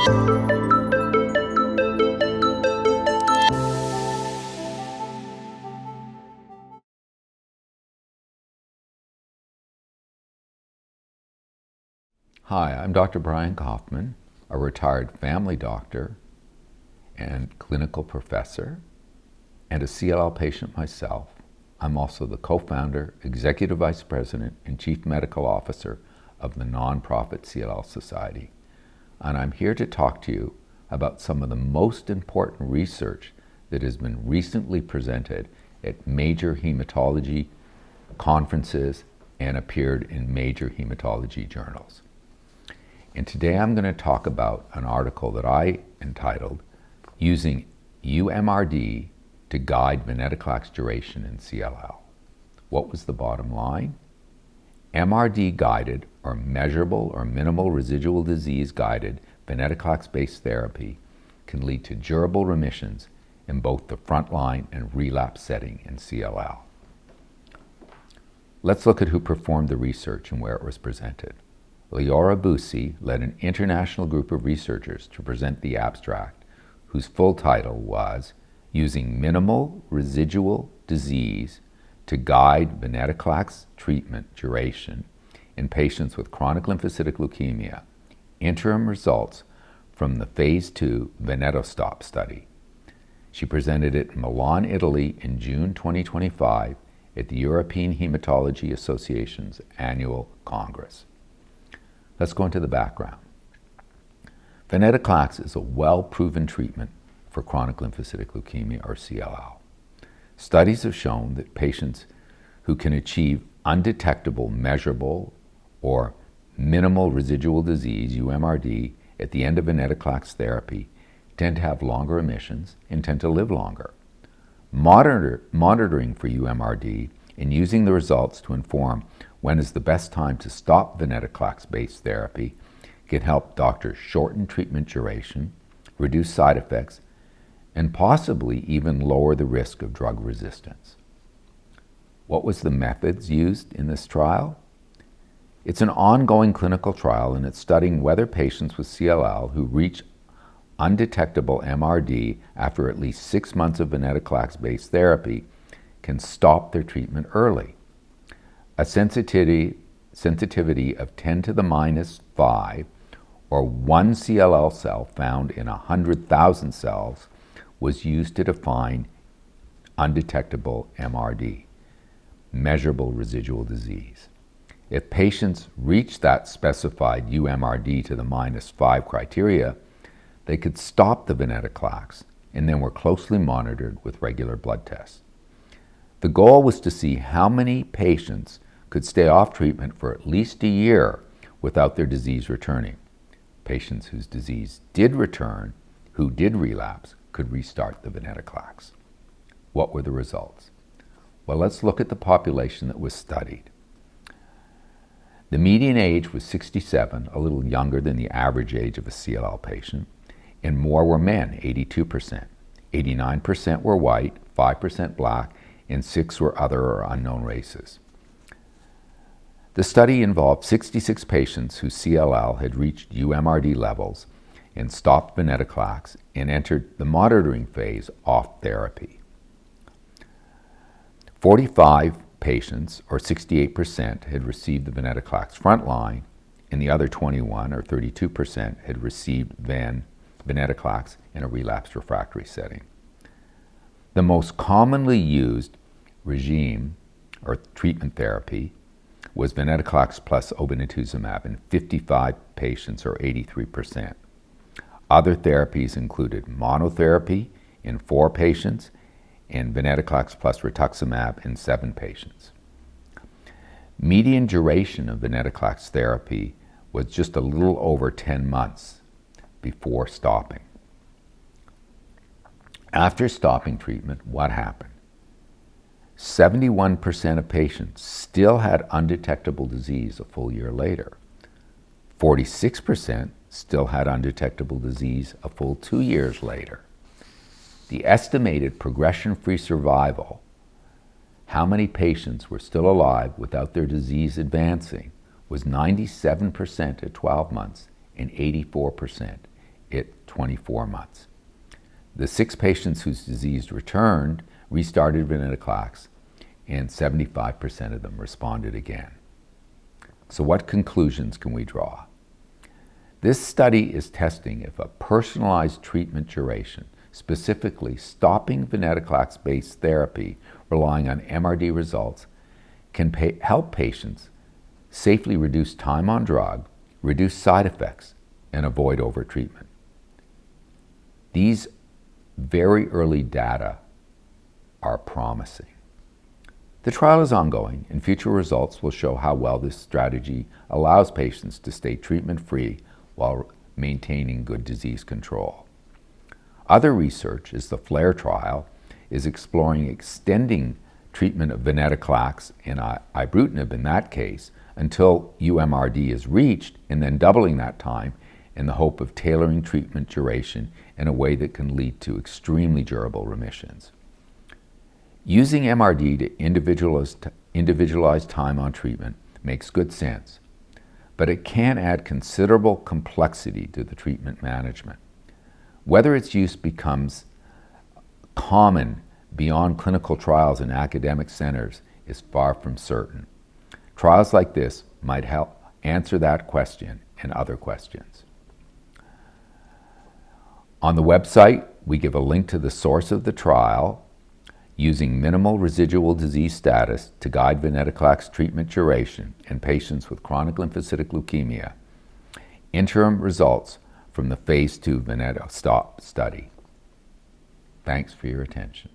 Hi, I'm Dr. Brian Koffman, a retired family doctor and clinical professor, and a CLL patient myself. I'm also the co-founder, executive vice president, and chief medical officer of the nonprofit CLL Society. And I'm here to talk to you about some of the most important research that has been recently presented at major hematology conferences and appeared in major hematology journals. And today I'm going to talk about an article that I entitled, Using uMRD to Guide Venetoclax Duration in CLL. What was the bottom line? MRD-guided or measurable or minimal residual disease guided venetoclax-based therapy can lead to durable remissions in both the frontline and relapse setting in CLL. Let's look at who performed the research and where it was presented. Leora Boussi led an international group of researchers to present the abstract, whose full title was Using Minimal Residual Disease to Guide Venetoclax Treatment Duration in Patients with Chronic Lymphocytic Leukemia, Interim Results from the Phase 2 VENETOSTOP study. She presented it in Milan, Italy in June 2025 at the European Hematology Association's annual Congress. Let's go into the background. Venetoclax is a well-proven treatment for chronic lymphocytic leukemia, or CLL. Studies have shown that patients who can achieve undetectable, measurable, or minimal residual disease, uMRD, at the end of venetoclax therapy tend to have longer remissions and tend to live longer. Monitoring for uMRD and using the results to inform when is the best time to stop venetoclax-based therapy can help doctors shorten treatment duration, reduce side effects, and possibly even lower the risk of drug resistance. What was the methods used in this trial? It's an ongoing clinical trial, and it's studying whether patients with CLL who reach undetectable MRD after at least 6 months of venetoclax-based therapy can stop their treatment early. A sensitivity of 10 to the minus 5, or 1 CLL cell found in 100,000 cells, was used to define undetectable MRD, measurable residual disease. If patients reach that specified uMRD to the minus 5 criteria, they could stop the venetoclax and then were closely monitored with regular blood tests. The goal was to see how many patients could stay off treatment for at least a year without their disease returning. Patients whose disease did return, who did relapse, could restart the venetoclax. What were the results? Well, let's look at the population that was studied. The median age was 67, a little younger than the average age of a CLL patient, and more were men, 82%. 89% were white, 5% black, and 6 were other or unknown races. The study involved 66 patients whose CLL had reached uMRD levels and stopped venetoclax and entered the monitoring phase off therapy. 45 patients, or 68%, had received the venetoclax frontline, and the other 21, or 32%, had received venetoclax in a relapsed refractory setting. The most commonly used regime, or treatment therapy, was venetoclax plus obinutuzumab in 55 patients, or 83%. Other therapies included monotherapy in 4 patients and venetoclax plus rituximab in 7 patients. Median duration of venetoclax therapy was just a little over 10 months before stopping. After stopping treatment, what happened? 71% of patients still had undetectable disease a full year later. 46% still had undetectable disease a full 2 years later. The estimated progression-free survival, how many patients were still alive without their disease advancing, was 97% at 12 months and 84% at 24 months. The 6 patients whose disease returned restarted venetoclax, and 75% of them responded again. So what conclusions can we draw? This study is testing if a personalized treatment duration, specifically stopping venetoclax-based therapy relying on MRD results, can help patients safely reduce time on drug, reduce side effects, and avoid overtreatment. These very early data are promising. The trial is ongoing, and future results will show how well this strategy allows patients to stay treatment-free while maintaining good disease control. Other research, as the FLAIR trial, is exploring extending treatment of venetoclax and ibrutinib in that case until uMRD is reached, and then doubling that time in the hope of tailoring treatment duration in a way that can lead to extremely durable remissions. Using MRD to individualize time on treatment makes good sense, but it can add considerable complexity to the treatment management. Whether its use becomes common beyond clinical trials in academic centers is far from certain. Trials like this might help answer that question and other questions. On the website, we give a link to the source of the trial, using minimal residual disease status to guide venetoclax treatment duration in patients with chronic lymphocytic leukemia, interim results from the phase 2 VENETOSTOP study. Thanks for your attention.